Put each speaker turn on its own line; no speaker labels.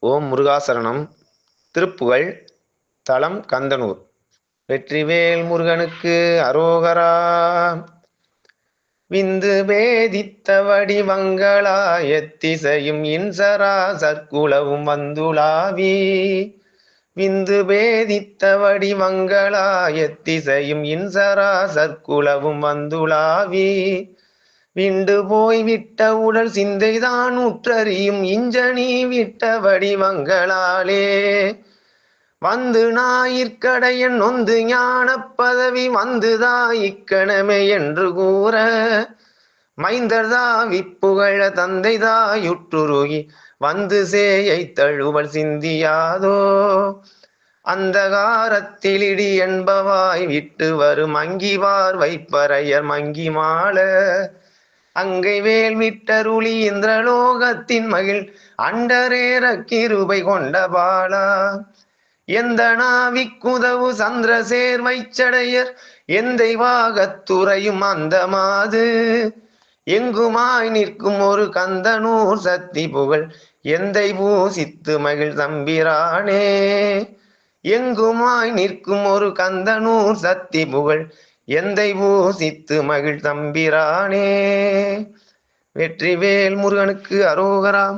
ஓம் முருகாசரணம். திருப்புகழ். தலம் கந்தனூர். வெற்றிவேல் முருகனுக்கு அரோகரா. விந்து வேதித்த வடிவங்களா எத்திசையும் இன்சரா சற்குலவும் வந்துலாவி. விந்து வேதித்த வடிவங்களா எத்திசையும் இன்சரா சற்குலவும் வந்துலாவி. விண்டு போய் விட்ட உடல் சிந்தைதான் உற்றறியும் இஞ்சனி விட்ட வடிவங்களாலே. வந்து ஞாயிற்கடையன் நொந்து ஞான பதவி வந்துதா இக்கணமே என்று கூற. மைந்தர்தா விப்புகழ தந்தைதாயுற்றுருகி வந்து சேயை தழுவல் சிந்தியாதோ. அந்தகாரத்திலிடி என்பவாய் விட்டு வரும் அங்கிவார் வைப்பரையர் மங்கி மாள. அங்கை வேல் விட்டருளி இந்திரலோகத்தின் மகிழ் அண்டரேற கிருபை கொண்ட பாலா. எந்த நாவிக்குதவு சந்திரசேர் வைச்சடையர் எந்தை வாகத்துறையும் அந்த மாது. எங்குமாய் நிற்கும் ஒரு கந்தனூர் சத்தி புகழ் எந்தை பூசித்து மகிழ் தம்பிரானே. எங்குமாய் நிற்கும் ஒரு கந்தனூர் சத்தி புகழ் எந்தை பூசித்து மகிழ் தம்பிரானே. வெற்றிவேல் முருகனுக்கு அரோகரா.